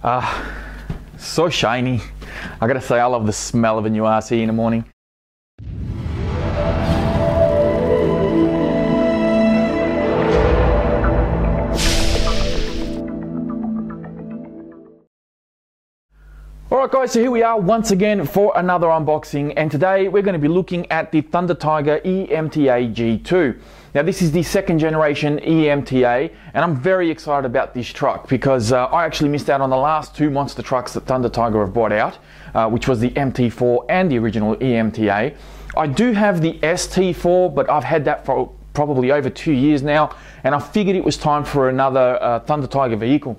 So shiny. I gotta say, I love the smell of a new RC in the morning. Alright guys, so here we are once again for another unboxing, and today we're going to be looking at the Thunder Tiger eMTA G2. Now this is the second generation eMTA, and I'm very excited about this truck because I actually missed out on the last two monster trucks that Thunder Tiger have brought out, which was the MT4 and the original eMTA. I do have the ST4, but I've had that for probably over 2 years now, and I figured it was time for another Thunder Tiger vehicle.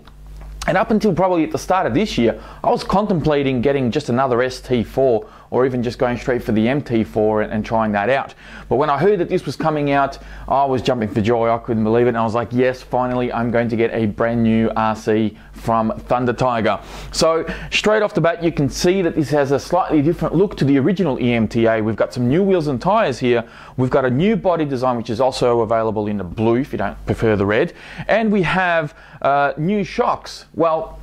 And up until probably at the start of this year, I was contemplating getting just another ST4 or even just going straight for the MT4 and trying that out. But when I heard that this was coming out, I was jumping for joy. I couldn't believe it. And I was like, yes, finally, I'm going to get a brand new RC from Thunder Tiger. So straight off the bat, you can see that this has a slightly different look to the original eMTA. We've got some new wheels and tires here. We've got a new body design, which is also available in the blue if you don't prefer the red. And we have new shocks. Well,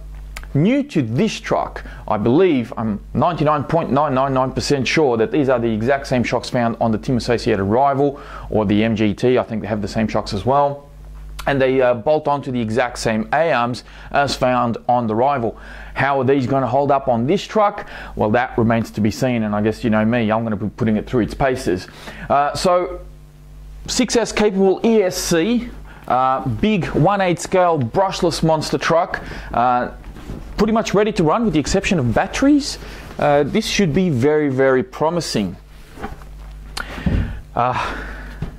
new to this truck, I believe, I'm 99.999% sure that these are the exact same shocks found on the Team Associated Rival or the MGT. I think they have the same shocks as well. And they bolt onto the exact same A-arms as found on the Rival. How are these going to hold up on this truck? Well, that remains to be seen, and I guess you know me, I'm going to be putting it through its paces. So 6S capable ESC, big 1/8 scale brushless monster truck. Pretty much ready to run with the exception of batteries. This should be very, very promising.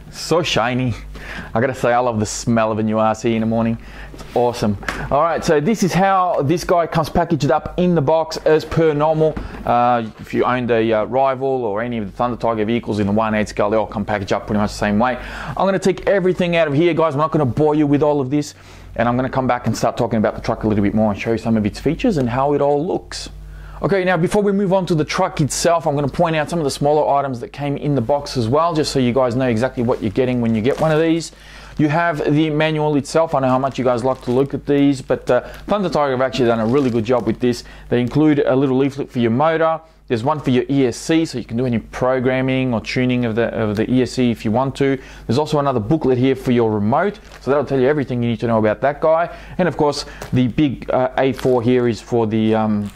So shiny. I gotta say, I love the smell of a new RC in the morning. It's awesome. All right, so this is how this guy comes packaged up in the box as per normal. If you owned a Rival or any of the Thunder Tiger vehicles in the 1/8 scale, they all come packaged up pretty much the same way. I'm gonna take everything out of here, guys. I'm not gonna bore you with all of this, and I'm gonna come back and start talking about the truck a little bit more and show you some of its features and how it all looks. Okay, now before we move on to the truck itself, I'm going to point out some of the smaller items that came in the box as well, just so you guys know exactly what you're getting when you get one of these. You have the manual itself. I know how much you guys like to look at these, but Thunder Tiger have actually done a really good job with this. They include a little leaflet for your motor. There's one for your ESC, so you can do any programming or tuning of the ESC if you want to. There's also another booklet here for your remote, so that'll tell you everything you need to know about that guy. And of course, the big A4 here is for the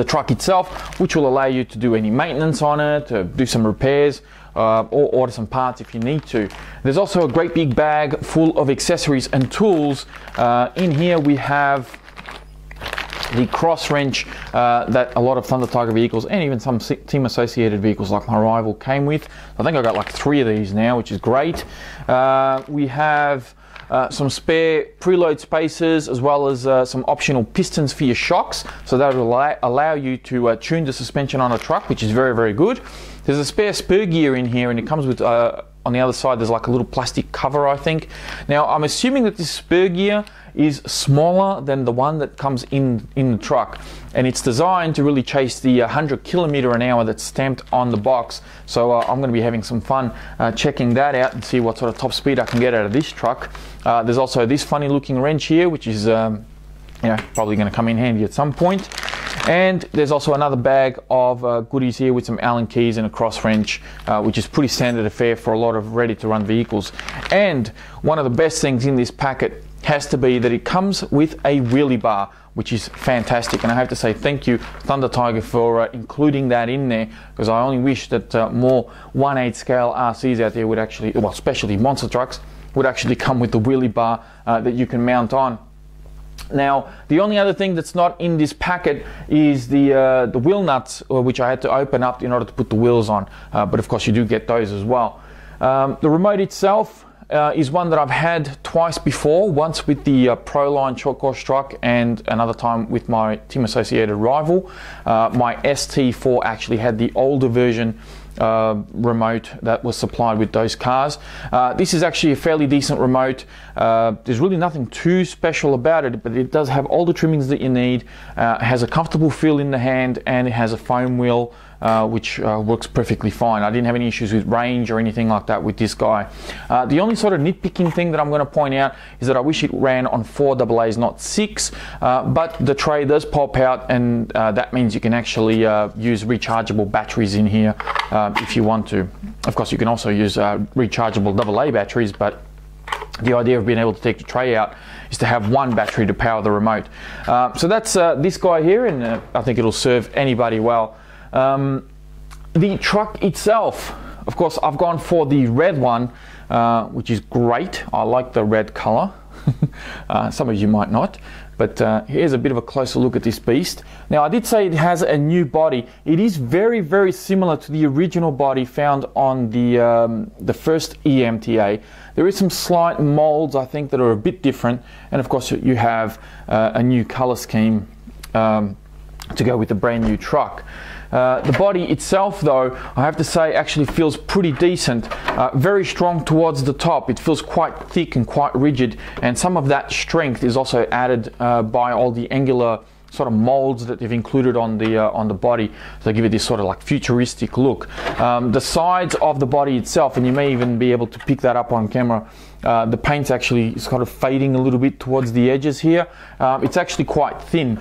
truck itself, which will allow you to do any maintenance on it, to do some repairs, or order some parts if you need to. There's also a great big bag full of accessories and tools. In here we have the cross wrench that a lot of Thunder Tiger vehicles and even some Team Associated vehicles like my Rival came with. I think I got like 3 of these now, which is great. We have some spare preload spacers, as well as some optional pistons for your shocks, so that will allow you to tune the suspension on a truck, which is very, very good. There's a spare spur gear in here, and it comes with on the other side there's like a little plastic cover, I think. Now I'm assuming that this spur gear is smaller than the one that comes in the truck, and it's designed to really chase the 100 km/h that's stamped on the box. So I'm going to be having some fun checking that out and see what sort of top speed I can get out of this truck. There's also this funny looking wrench here, which is probably going to come in handy at some point. And there's also another bag of goodies here with some Allen keys and a cross wrench, which is pretty standard affair for a lot of ready to run vehicles. And one of the best things in this packet has to be that it comes with a wheelie bar, which is fantastic. And I have to say thank you, Thunder Tiger, for including that in there, because I only wish that more 1/8 scale RCs out there would actually, well, especially monster trucks, would actually come with the wheelie bar that you can mount on. Now, the only other thing that's not in this packet is the wheel nuts, which I had to open up in order to put the wheels on. But of course, you do get those as well. The remote itself is one that I've had twice before, once with the Proline short course truck and another time with my Team Associated Rival. My ST4 actually had the older version remote that was supplied with those cars. This is actually a fairly decent remote. There's really nothing too special about it, but it does have all the trimmings that you need. It has a comfortable feel in the hand, and it has a foam wheel, which works perfectly fine. I didn't have any issues with range or anything like that with this guy. The only sort of nitpicking thing that I'm going to point out is that I wish it ran on 4 AA's, not 6, but the tray does pop out, and that means you can actually use rechargeable batteries in here if you want to. Of course, you can also use rechargeable AA batteries, but the idea of being able to take the tray out is to have one battery to power the remote. So that's this guy here, and I think it'll serve anybody well. The truck itself, of course, I've gone for the red one, which is great. I like the red color. Some of you might not, but here's a bit of a closer look at this beast. Now, I did say it has a new body. It is very, very similar to the original body found on the first eMTA. There is some slight molds, I think, that are a bit different, and of course you have a new color scheme to go with the brand new truck. The body itself, though, I have to say actually feels pretty decent. Very strong towards the top. It feels quite thick and quite rigid, and some of that strength is also added by all the angular sort of molds that they've included on the body, so they give it this sort of like futuristic look. The sides of the body itself, and you may even be able to pick that up on camera, the paint's actually sort of fading a little bit towards the edges here. It's actually quite thin,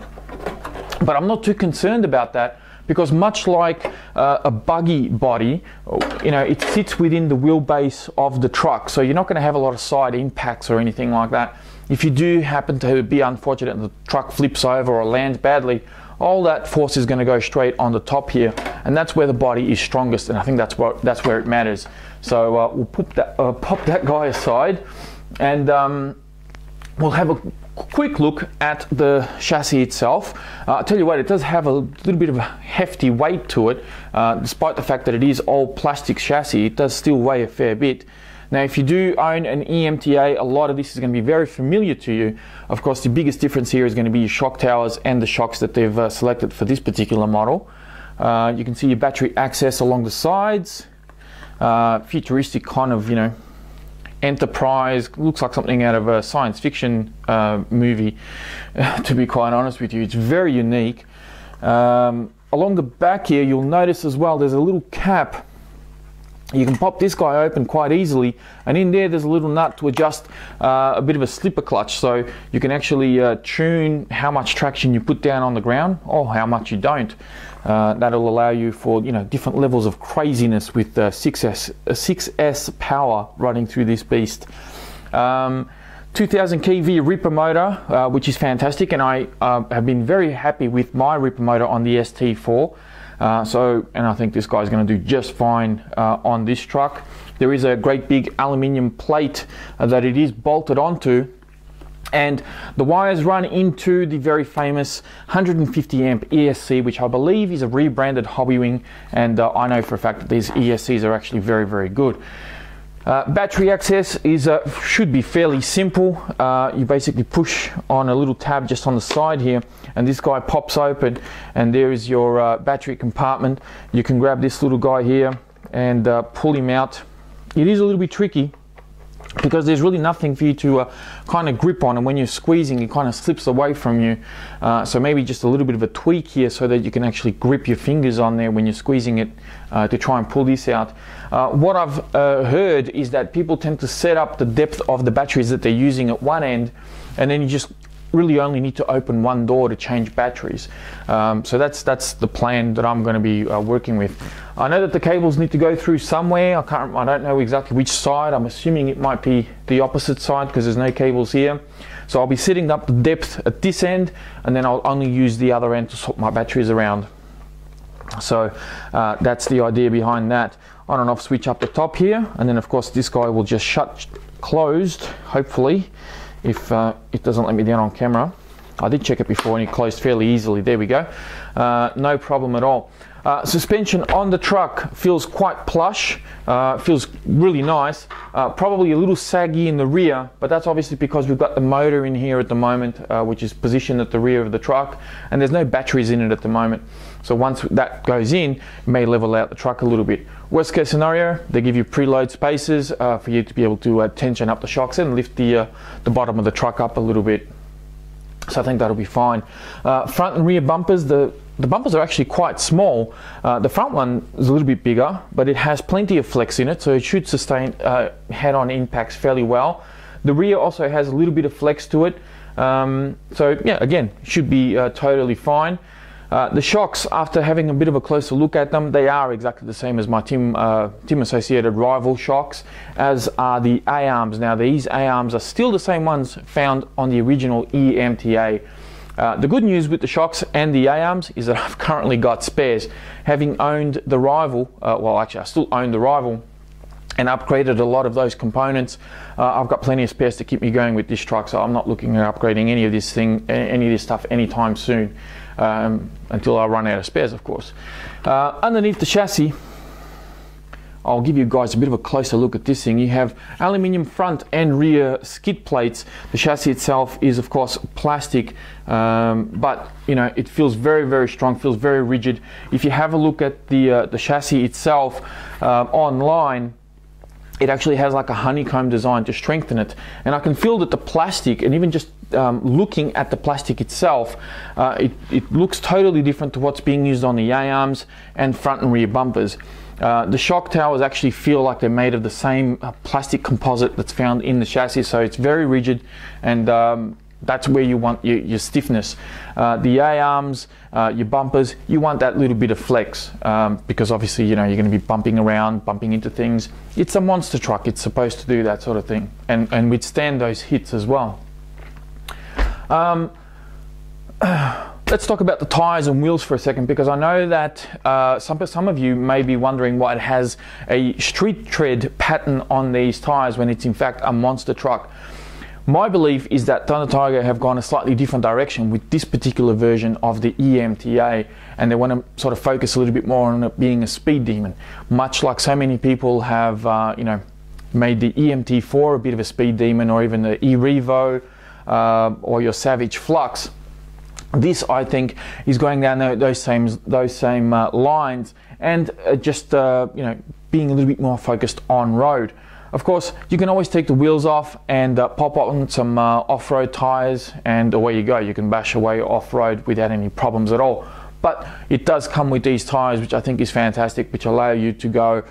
but I'm not too concerned about that, because much like a buggy body, you know, it sits within the wheelbase of the truck, so you're not going to have a lot of side impacts or anything like that. If you do happen to be unfortunate and the truck flips over or lands badly, all that force is going to go straight on the top here, and that's where the body is strongest, and I think that's where it matters. So we'll pop that guy aside, and we'll have a quick look at the chassis itself. I'll tell you what, it does have a little bit of a hefty weight to it. Despite the fact that it is all plastic chassis, it does still weigh a fair bit. Now, if you do own an eMTA, a lot of this is going to be very familiar to you. Of course, the biggest difference here is going to be your shock towers and the shocks that they've selected for this particular model. You can see your battery access along the sides. Futuristic kind of, you know, Enterprise, looks like something out of a science fiction movie, to be quite honest with you. It's very unique. Along the back here, you'll notice as well, there's a little cap. You can pop this guy open quite easily, and in there's a little nut to adjust a bit of a slipper clutch, so you can actually tune how much traction you put down on the ground or how much you don't. That'll allow you for, you know, different levels of craziness with 6S power running through this beast. 2000 kV ripper motor, which is fantastic, and I have been very happy with my ripper motor on the ST4. And I think this guy's going to do just fine on this truck. There is a great big aluminium plate that it is bolted onto, and the wires run into the very famous 150 amp ESC, which I believe is a rebranded Hobbywing, and I know for a fact that these ESCs are actually very, very good. Battery access is should be fairly simple. You basically push on a little tab just on the side here, and this guy pops open, and there is your battery compartment. You can grab this little guy here and pull him out. It is a little bit tricky because there's really nothing for you to kind of grip on, and when you're squeezing it kind of slips away from you. So maybe just a little bit of a tweak here so that you can actually grip your fingers on there when you're squeezing it to try and pull this out. What I've heard is that people tend to set up the depth of the batteries that they're using at one end, and then you just really only need to open one door to change batteries. So that's the plan that I'm going to be working with. I know that the cables need to go through somewhere. I don't know exactly which side. I'm assuming it might be the opposite side because there's no cables here. So I'll be setting up the depth at this end, and then I'll only use the other end to swap my batteries around. So that's the idea behind that. On and off switch up the top here, and then of course this guy will just shut closed, hopefully, if it doesn't let me down on camera. I did check it before and it closed fairly easily. There we go. No problem at all. Suspension on the truck feels quite plush, feels really nice, probably a little saggy in the rear, but that's obviously because we've got the motor in here at the moment, which is positioned at the rear of the truck, and there's no batteries in it at the moment. So once that goes in, it may level out the truck a little bit. Worst case scenario, they give you preload spaces for you to be able to tension up the shocks and lift the bottom of the truck up a little bit. So I think that'll be fine. Front and rear bumpers, the bumpers are actually quite small. The front one is a little bit bigger, but it has plenty of flex in it, so it should sustain head-on impacts fairly well. The rear also has a little bit of flex to it. So yeah, again, should be totally fine. The shocks, after having a bit of a closer look at them, they are exactly the same as my Tim Associated rival shocks, as are the A-arms. Now these A-arms are still the same ones found on the original eMTA. The good news with the shocks and the A-arms is that I've currently got spares. Having owned the rival, well actually I still own the rival, and upgraded a lot of those components, I've got plenty of spares to keep me going with this truck, so I'm not looking at upgrading any of this stuff anytime soon, until I run out of spares, of course. Underneath the chassis, I'll give you guys a bit of a closer look at this thing. You have aluminium front and rear skid plates. The chassis itself is of course plastic, but you know, it feels very, very strong, feels very rigid. If you have a look at the chassis itself online, it actually has like a honeycomb design to strengthen it, and I can feel that the plastic, and even just looking at the plastic itself, it looks totally different to what's being used on the A-arms and front and rear bumpers. The shock towers actually feel like they're made of the same plastic composite that's found in the chassis, so it's very rigid, and that's where you want your stiffness. The A-arms, your bumpers, you want that little bit of flex, because obviously, you know, you're going to be bumping around, bumping into things. It's a monster truck, it's supposed to do that sort of thing, and withstand those hits as well. Let's talk about the tyres and wheels for a second, because I know that some of you may be wondering why it has a street tread pattern on these tyres when it's in fact a monster truck. My belief is that Thunder Tiger have gone a slightly different direction with this particular version of the eMTA, and they want to sort of focus a little bit more on it being a speed demon, much like so many people have you know, made the eMT4 a bit of a speed demon, or even the eRevo or your Savage Flux. This, I think, is going down those same lines, and just you know, being a little bit more focused on road. Of course, you can always take the wheels off and pop on some off-road tires, and away you go. You can bash away off-road without any problems at all. But it does come with these tires, which I think is fantastic, which allow you to go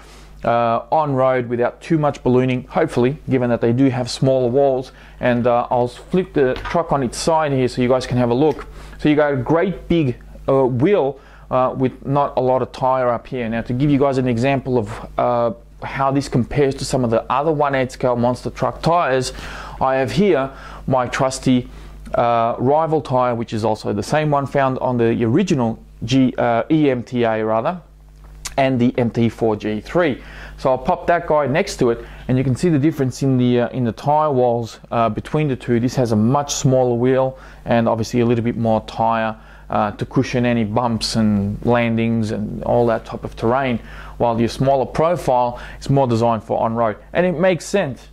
on road without too much ballooning, hopefully, given that they do have smaller walls. And I'll flip the truck on its side here so you guys can have a look. So you got a great big wheel with not a lot of tire up here. Now, to give you guys an example of how this compares to some of the other 1/8 scale monster truck tires, I have here my trusty rival tire, which is also the same one found on the original eMTA rather, and the MT4 G3. So I'll pop that guy next to it, and you can see the difference in the tire walls between the two. This has a much smaller wheel and obviously a little bit more tire to cushion any bumps and landings and all that type of terrain, while your smaller profile is more designed for on-road. And it makes sense.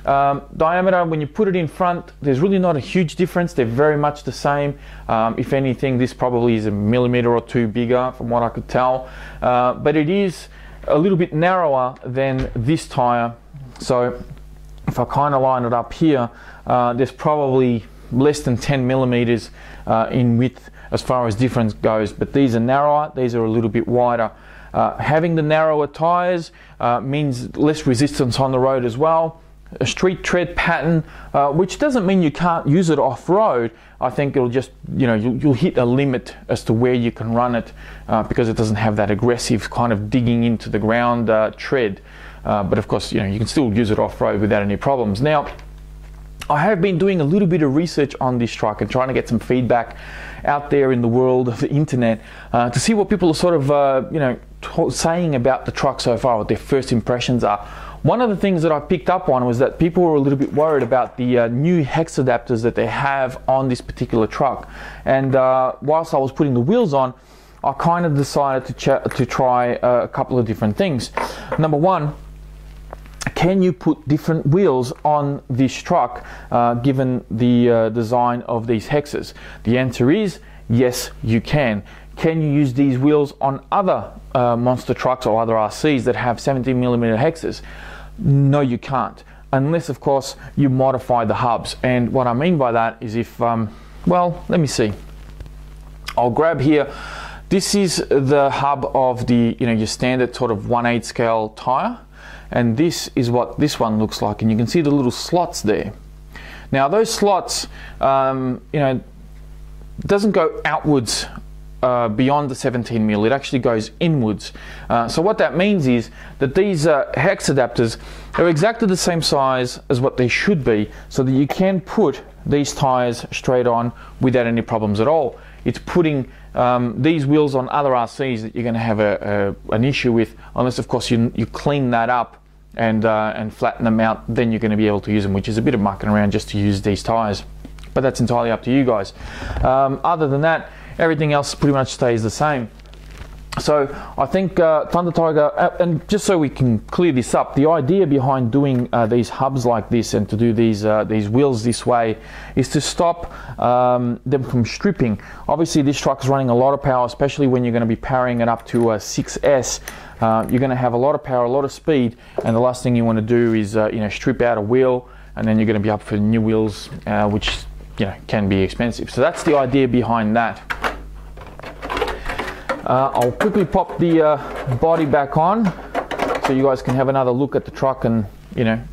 Diameter, when you put it in front, there's really not a huge difference. They're very much the same. If anything, this probably is a millimeter or two bigger from what I could tell, but it is a little bit narrower than this tire. So if I kind of line it up here, there's probably less than 10 millimeters in width as far as difference goes, but these are narrower, these are a little bit wider. Having the narrower tires means less resistance on the road as well. A street tread pattern, which doesn't mean you can't use it off-road. I think it'll just, you know, you'll hit a limit as to where you can run it, because it doesn't have that aggressive kind of digging into the ground tread. But of course, you know, you can still use it off-road without any problems. Now, I have been doing a little bit of research on this truck and trying to get some feedback out there in the world of the internet to see what people are sort of saying about the truck so far, what their first impressions are. One of the things that I picked up on was that people were a little bit worried about the new hex adapters that they have on this particular truck. And whilst I was putting the wheels on, I kind of decided to try a couple of different things. Number one, can you put different wheels on this truck given the design of these hexes? The answer is yes, you can. Can you use these wheels on other monster trucks or other RCs that have 17mm hexes? No, you can't, unless of course you modify the hubs. And what I mean by that is if, well, let me see. I'll grab here. This is the hub of the, your standard sort of 1/8 scale tire. And this is what this one looks like, and you can see the little slots there. Now those slots, doesn't go outwards beyond the 17mm, it actually goes inwards. So what that means is that these hex adapters are exactly the same size as what they should be, so that you can put these tires straight on without any problems at all. It's putting these wheels on other RCs that you're going to have an issue with, unless of course you clean that up and flatten them out. Then you're going to be able to use them, which is a bit of mucking around just to use these tires, but that's entirely up to you guys. Other than that, everything else pretty much stays the same. So I think Thunder Tiger, and just so we can clear this up, the idea behind doing these hubs like this and to do these wheels this way is to stop them from stripping. Obviously this truck is running a lot of power, especially when you're going to be powering it up to a 6S. You're going to have a lot of power, a lot of speed, and the last thing you want to do is strip out a wheel, and then you're going to be up for new wheels, which can be expensive. So that's the idea behind that. I'll quickly pop the body back on so you guys can have another look at the truck and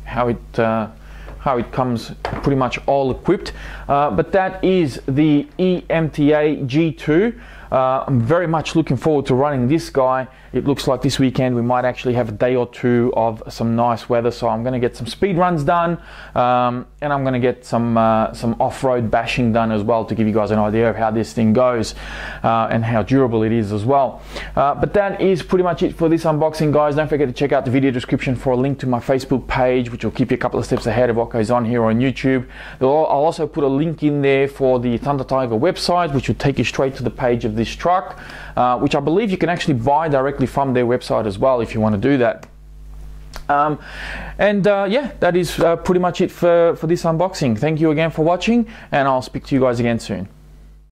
how it comes pretty much all equipped. But that is the eMTA G2. I'm very much looking forward to running this guy. It looks like this weekend we might actually have a day or two of some nice weather, so I'm going to get some speed runs done, and I'm going to get some off-road bashing done as well, to give you guys an idea of how this thing goes and how durable it is as well. But that is pretty much it for this unboxing, guys. Don't forget to check out the video description for a link to my Facebook page, which will keep you a couple of steps ahead of what goes on here on YouTube. I'll also put a link in there for the Thunder Tiger website, which will take you straight to the page of this truck, which I believe you can actually buy directly from their website as well if you want to do that. Yeah, that is pretty much it for this unboxing. Thank you again for watching, and I'll speak to you guys again soon.